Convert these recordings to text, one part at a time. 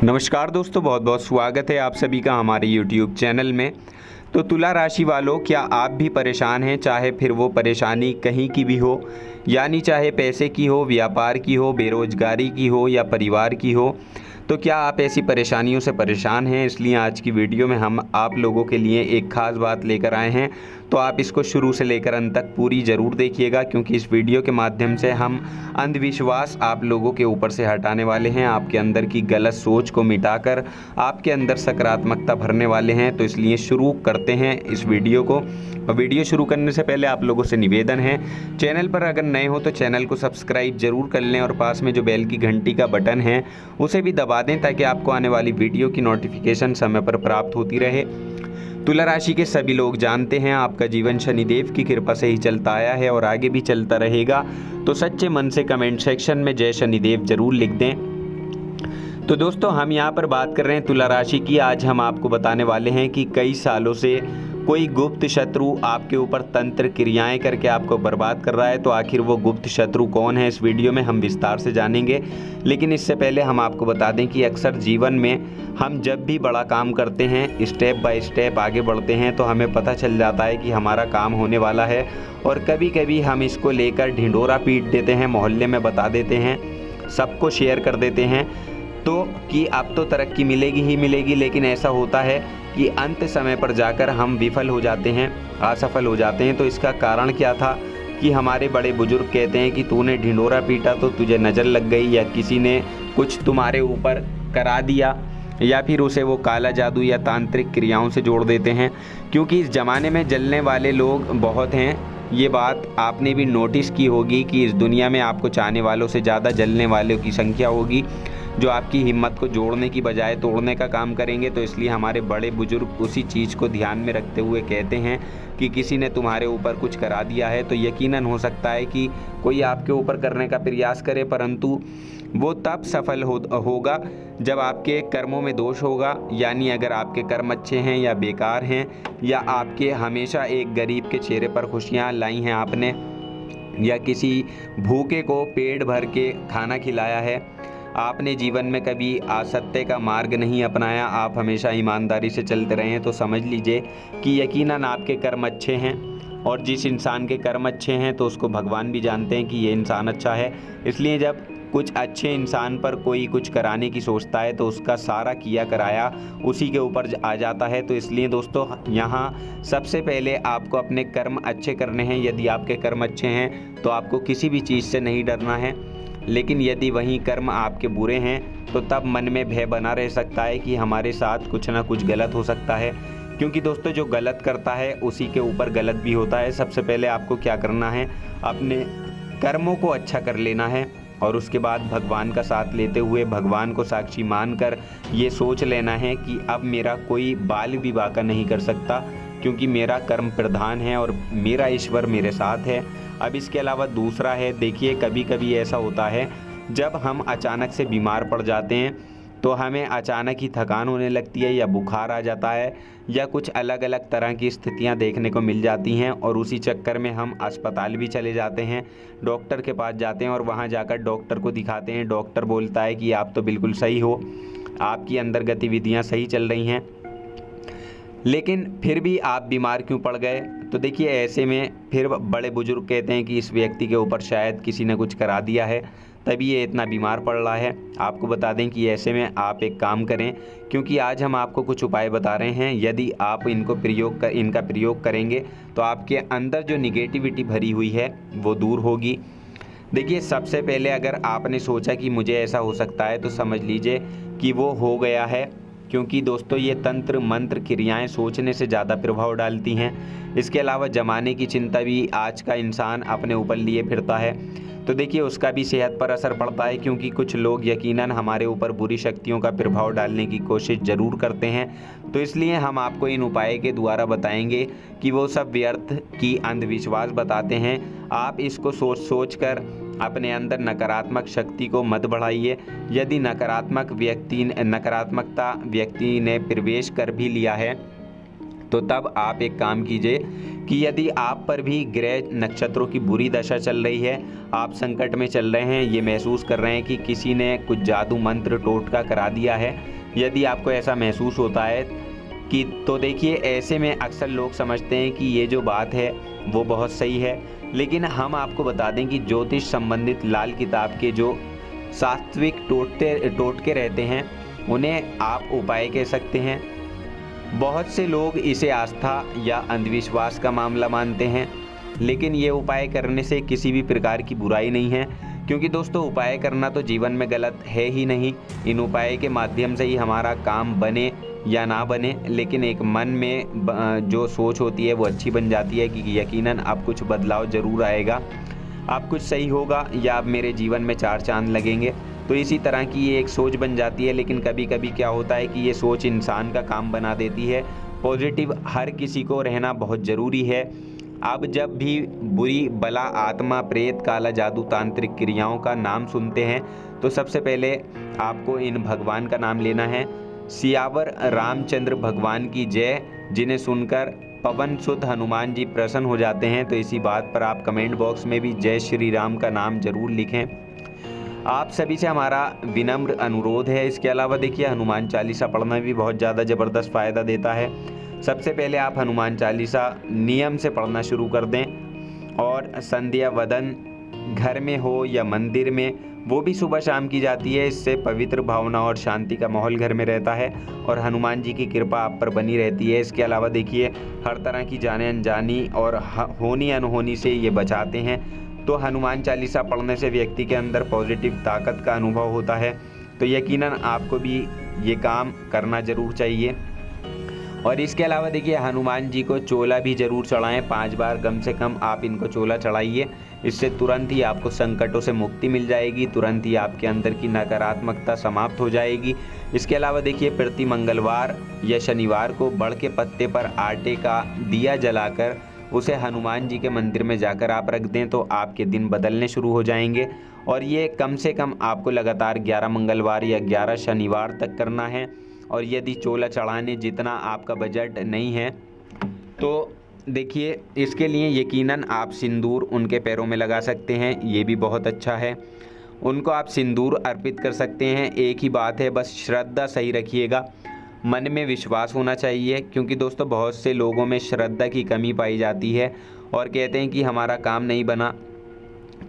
नमस्कार दोस्तों, बहुत बहुत स्वागत है आप सभी का हमारे YouTube चैनल में। तो तुला राशि वालों, क्या आप भी परेशान हैं? चाहे फिर वो परेशानी कहीं की भी हो, यानी चाहे पैसे की हो, व्यापार की हो, बेरोजगारी की हो या परिवार की हो, तो क्या आप ऐसी परेशानियों से परेशान हैं? इसलिए आज की वीडियो में हम आप लोगों के लिए एक ख़ास बात लेकर आए हैं। तो आप इसको शुरू से लेकर अंत तक पूरी ज़रूर देखिएगा, क्योंकि इस वीडियो के माध्यम से हम अंधविश्वास आप लोगों के ऊपर से हटाने वाले हैं, आपके अंदर की गलत सोच को मिटाकर आपके अंदर सकारात्मकता भरने वाले हैं। तो इसलिए शुरू करते हैं इस वीडियो को। और वीडियो शुरू करने से पहले आप लोगों से निवेदन है, चैनल पर अगर नए हो तो चैनल को सब्सक्राइब जरूर कर लें और पास में जो बेल की घंटी का बटन है उसे भी दबा दें, ताकि आपको आने वाली वीडियो की नोटिफिकेशन समय पर प्राप्त होती रहे। तुला राशि के सभी लोग जानते हैं, आपका जीवन शनिदेव की कृपा से ही चलता आया है और आगे भी चलता रहेगा। तो सच्चे मन से कमेंट सेक्शन में जय शनिदेव जरूर लिख दें। तो दोस्तों, हम यहाँ पर बात कर रहे हैं तुला राशि की। आज हम आपको बताने वाले हैं कि कई सालों से कोई गुप्त शत्रु आपके ऊपर तंत्र क्रियाएं करके आपको बर्बाद कर रहा है। तो आखिर वो गुप्त शत्रु कौन है, इस वीडियो में हम विस्तार से जानेंगे। लेकिन इससे पहले हम आपको बता दें कि अक्सर जीवन में हम जब भी बड़ा काम करते हैं, स्टेप बाय स्टेप आगे बढ़ते हैं, तो हमें पता चल जाता है कि हमारा काम होने वाला है। और कभी कभी हम इसको लेकर ढिंढोरा पीट देते हैं, मोहल्ले में बता देते हैं, सबको शेयर कर देते हैं तो कि अब तो तरक्की मिलेगी ही मिलेगी। लेकिन ऐसा होता है कि अंत समय पर जाकर हम विफल हो जाते हैं, असफल हो जाते हैं। तो इसका कारण क्या था कि हमारे बड़े बुजुर्ग कहते हैं कि तूने ढिंढोरा पीटा तो तुझे नज़र लग गई, या किसी ने कुछ तुम्हारे ऊपर करा दिया, या फिर उसे वो काला जादू या तांत्रिक क्रियाओं से जोड़ देते हैं। क्योंकि इस ज़माने में जलने वाले लोग बहुत हैं। ये बात आपने भी नोटिस की होगी कि इस दुनिया में आपको चाहने वालों से ज़्यादा जलने वालों की संख्या होगी, जो आपकी हिम्मत को जोड़ने की बजाय तोड़ने का काम करेंगे। तो इसलिए हमारे बड़े बुजुर्ग उसी चीज़ को ध्यान में रखते हुए कहते हैं कि किसी ने तुम्हारे ऊपर कुछ करा दिया है। तो यकीनन हो सकता है कि कोई आपके ऊपर करने का प्रयास करे, परंतु वो तब सफल होगा जब आपके कर्मों में दोष होगा। यानी अगर आपके कर्म अच्छे हैं या बेकार हैं, या आपके हमेशा एक गरीब के चेहरे पर खुशियाँ लाई हैं आपने, या किसी भूखे को पेट भर के खाना खिलाया है, आपने जीवन में कभी असत्य का मार्ग नहीं अपनाया, आप हमेशा ईमानदारी से चलते रहे हैं, तो समझ लीजिए कि यकीनन आपके कर्म अच्छे हैं। और जिस इंसान के कर्म अच्छे हैं तो उसको भगवान भी जानते हैं कि ये इंसान अच्छा है। इसलिए जब कुछ अच्छे इंसान पर कोई कुछ कराने की सोचता है तो उसका सारा किया कराया उसी के ऊपर आ जाता है। तो इसलिए दोस्तों, यहाँ सबसे पहले आपको अपने कर्म अच्छे करने हैं। यदि आपके कर्म अच्छे हैं तो आपको किसी भी चीज़ से नहीं डरना है। लेकिन यदि वही कर्म आपके बुरे हैं तो तब मन में भय बना रह सकता है कि हमारे साथ कुछ ना कुछ गलत हो सकता है। क्योंकि दोस्तों, जो गलत करता है उसी के ऊपर गलत भी होता है। सबसे पहले आपको क्या करना है, अपने कर्मों को अच्छा कर लेना है और उसके बाद भगवान का साथ लेते हुए, भगवान को साक्षी मानकर ये सोच लेना है कि अब मेरा कोई बाल भी बाका नहीं कर सकता, क्योंकि मेरा कर्म प्रधान है और मेरा ईश्वर मेरे साथ है। अब इसके अलावा दूसरा है, देखिए कभी कभी ऐसा होता है जब हम अचानक से बीमार पड़ जाते हैं तो हमें अचानक ही थकान होने लगती है, या बुखार आ जाता है, या कुछ अलग अलग तरह की स्थितियां देखने को मिल जाती हैं। और उसी चक्कर में हम अस्पताल भी चले जाते हैं, डॉक्टर के पास जाते हैं और वहां जाकर डॉक्टर को दिखाते हैं। डॉक्टर बोलता है कि आप तो बिल्कुल सही हो, आपकी अंदर गतिविधियाँ सही चल रही हैं, लेकिन फिर भी आप बीमार क्यों पड़ गए? तो देखिए, ऐसे में फिर बड़े बुजुर्ग कहते हैं कि इस व्यक्ति के ऊपर शायद किसी ने कुछ करा दिया है, तभी ये इतना बीमार पड़ रहा है। आपको बता दें कि ऐसे में आप एक काम करें, क्योंकि आज हम आपको कुछ उपाय बता रहे हैं। यदि आप इनका प्रयोग करेंगे तो आपके अंदर जो निगेटिविटी भरी हुई है वो दूर होगी। देखिए, सबसे पहले अगर आपने सोचा कि मुझे ऐसा हो सकता है, तो समझ लीजिए कि वो हो गया है। क्योंकि दोस्तों, ये तंत्र मंत्र क्रियाएं सोचने से ज़्यादा प्रभाव डालती हैं। इसके अलावा जमाने की चिंता भी आज का इंसान अपने ऊपर लिए फिरता है, तो देखिए उसका भी सेहत पर असर पड़ता है। क्योंकि कुछ लोग यकीनन हमारे ऊपर बुरी शक्तियों का प्रभाव डालने की कोशिश ज़रूर करते हैं। तो इसलिए हम आपको इन उपाय के द्वारा बताएंगे कि वो सब व्यर्थ की अंधविश्वास बताते हैं। आप इसको सोच कर अपने अंदर नकारात्मक शक्ति को मत बढ़ाइए। यदि नकारात्मकता व्यक्ति ने प्रवेश कर भी लिया है तो तब आप एक काम कीजिए कि यदि आप पर भी ग्रह नक्षत्रों की बुरी दशा चल रही है, आप संकट में चल रहे हैं, ये महसूस कर रहे हैं कि किसी ने कुछ जादू मंत्र टोटका करा दिया है, यदि आपको ऐसा महसूस होता है कि तो देखिए ऐसे में अक्सर लोग समझते हैं कि ये जो बात है वो बहुत सही है, लेकिन हम आपको बता दें कि ज्योतिष संबंधित लाल किताब के जो सात्विक टोटके रहते हैं उन्हें आप उपाय कह सकते हैं। बहुत से लोग इसे आस्था या अंधविश्वास का मामला मानते हैं, लेकिन ये उपाय करने से किसी भी प्रकार की बुराई नहीं है, क्योंकि दोस्तों उपाय करना तो जीवन में गलत है ही नहीं। इन उपाय के माध्यम से ही हमारा काम बने या ना बने, लेकिन एक मन में जो सोच होती है वो अच्छी बन जाती है कि यकीनन अब कुछ बदलाव ज़रूर आएगा, अब कुछ सही होगा या अब मेरे जीवन में चार चांद लगेंगे। तो इसी तरह की ये एक सोच बन जाती है। लेकिन कभी कभी क्या होता है कि ये सोच इंसान का काम बना देती है। पॉजिटिव हर किसी को रहना बहुत ज़रूरी है। अब जब भी बुरी बला, आत्मा, प्रेत, काला जादू, तांत्रिक क्रियाओं का नाम सुनते हैं तो सबसे पहले आपको इन भगवान का नाम लेना है। सियावर रामचंद्र भगवान की जय, जिन्हें सुनकर पवन सुत हनुमान जी प्रसन्न हो जाते हैं। तो इसी बात पर आप कमेंट बॉक्स में भी जय श्री राम का नाम ज़रूर लिखें। आप सभी से हमारा विनम्र अनुरोध है। इसके अलावा देखिए हनुमान चालीसा पढ़ना भी बहुत ज़्यादा ज़बरदस्त फ़ायदा देता है। सबसे पहले आप हनुमान चालीसा नियम से पढ़ना शुरू कर दें, और संध्या वदन घर में हो या मंदिर में, वो भी सुबह शाम की जाती है। इससे पवित्र भावना और शांति का माहौल घर में रहता है और हनुमान जी की कृपा आप पर बनी रहती है। इसके अलावा देखिए हर तरह की जाने अनजानी और होनी अनहोनी से ये बचाते हैं। तो हनुमान चालीसा पढ़ने से व्यक्ति के अंदर पॉजिटिव ताकत का अनुभव होता है। तो यकीनन आपको भी ये काम करना ज़रूर चाहिए। और इसके अलावा देखिए हनुमान जी को चोला भी ज़रूर चढ़ाएं। 5 बार कम से कम आप इनको चोला चढ़ाइए। इससे तुरंत ही आपको संकटों से मुक्ति मिल जाएगी, तुरंत ही आपके अंदर की नकारात्मकता समाप्त हो जाएगी। इसके अलावा देखिए प्रति मंगलवार या शनिवार को बड़ के पत्ते पर आटे का दिया जलाकर उसे हनुमान जी के मंदिर में जाकर आप रख दें, तो आपके दिन बदलने शुरू हो जाएंगे। और ये कम से कम आपको लगातार 11 मंगलवार या 11 शनिवार तक करना है। और यदि चोला चढ़ाने जितना आपका बजट नहीं है तो देखिए इसके लिए यकीनन आप सिंदूर उनके पैरों में लगा सकते हैं, ये भी बहुत अच्छा है। उनको आप सिंदूर अर्पित कर सकते हैं। एक ही बात है, बस श्रद्धा सही रखिएगा, मन में विश्वास होना चाहिए, क्योंकि दोस्तों बहुत से लोगों में श्रद्धा की कमी पाई जाती है और कहते हैं कि हमारा काम नहीं बना।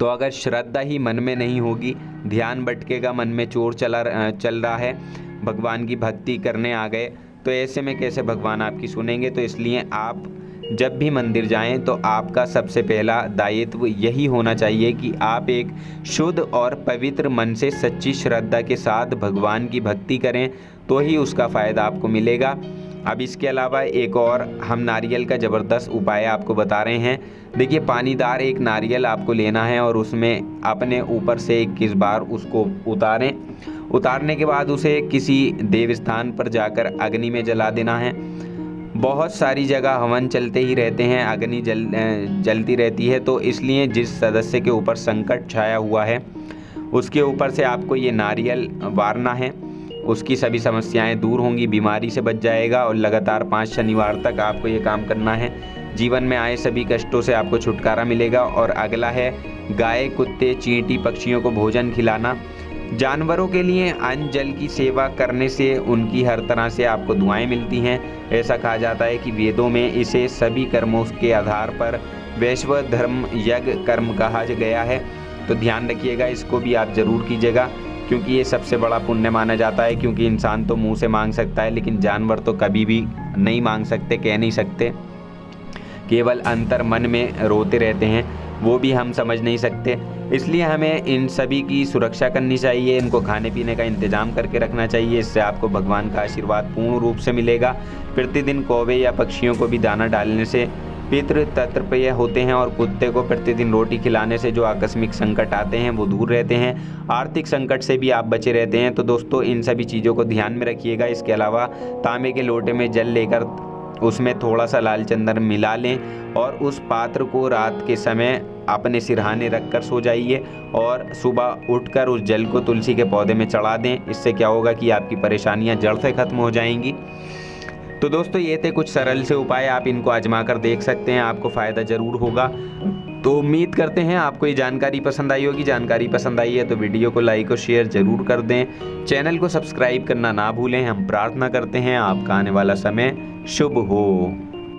तो अगर श्रद्धा ही मन में नहीं होगी, ध्यान भटकेगा, मन में चोर चल रहा है, भगवान की भक्ति करने आ गए, तो ऐसे में कैसे भगवान आपकी सुनेंगे। तो इसलिए आप जब भी मंदिर जाएं तो आपका सबसे पहला दायित्व यही होना चाहिए कि आप एक शुद्ध और पवित्र मन से सच्ची श्रद्धा के साथ भगवान की भक्ति करें, तो ही उसका फ़ायदा आपको मिलेगा। अब इसके अलावा एक और हम नारियल का ज़बरदस्त उपाय आपको बता रहे हैं। देखिए पानीदार एक नारियल आपको लेना है और उसमें अपने ऊपर से 21 बार उसको उतारें। उतारने के बाद उसे किसी देव स्थान पर जाकर अग्नि में जला देना है। बहुत सारी जगह हवन चलते ही रहते हैं, अग्नि जलती रहती है, तो इसलिए जिस सदस्य के ऊपर संकट छाया हुआ है उसके ऊपर से आपको ये नारियल वारना है। उसकी सभी समस्याएं दूर होंगी, बीमारी से बच जाएगा। और लगातार 5 शनिवार तक आपको ये काम करना है। जीवन में आए सभी कष्टों से आपको छुटकारा मिलेगा। और अगला है गाय, कुत्ते, चींटी, पक्षियों को भोजन खिलाना। जानवरों के लिए अन्न जल की सेवा करने से उनकी हर तरह से आपको दुआएं मिलती हैं। ऐसा कहा जाता है कि वेदों में इसे सभी कर्मों के आधार पर वैश्व धर्म यज्ञ कर्म कहा गया है। तो ध्यान रखिएगा, इसको भी आप ज़रूर कीजिएगा, क्योंकि ये सबसे बड़ा पुण्य माना जाता है। क्योंकि इंसान तो मुंह से मांग सकता है, लेकिन जानवर तो कभी भी नहीं मांग सकते, कह नहीं सकते, केवल अंतर मन में रोते रहते हैं, वो भी हम समझ नहीं सकते। इसलिए हमें इन सभी की सुरक्षा करनी चाहिए, इनको खाने पीने का इंतजाम करके रखना चाहिए। इससे आपको भगवान का आशीर्वाद पूर्ण रूप से मिलेगा। प्रतिदिन कौवे या पक्षियों को भी दाना डालने से पितृ तर्पय होते हैं, और कुत्ते को प्रतिदिन रोटी खिलाने से जो आकस्मिक संकट आते हैं वो दूर रहते हैं। आर्थिक संकट से भी आप बचे रहते हैं। तो दोस्तों इन सभी चीज़ों को ध्यान में रखिएगा। इसके अलावा तांबे के लोटे में जल लेकर उसमें थोड़ा सा लाल चंदन मिला लें और उस पात्र को रात के समय अपने सिरहाने रखकर सो जाइए, और सुबह उठकर उस जल को तुलसी के पौधे में चढ़ा दें। इससे क्या होगा कि आपकी परेशानियां जड़ से खत्म हो जाएंगी। तो दोस्तों ये थे कुछ सरल से उपाय, आप इनको आजमा कर देख सकते हैं, आपको फ़ायदा ज़रूर होगा। तो उम्मीद करते हैं आपको ये जानकारी पसंद आई होगी। जानकारी पसंद आई है तो वीडियो को लाइक और शेयर ज़रूर कर दें। चैनल को सब्सक्राइब करना ना भूलें। हम प्रार्थना करते हैं आपका आने वाला समय शुभ हो।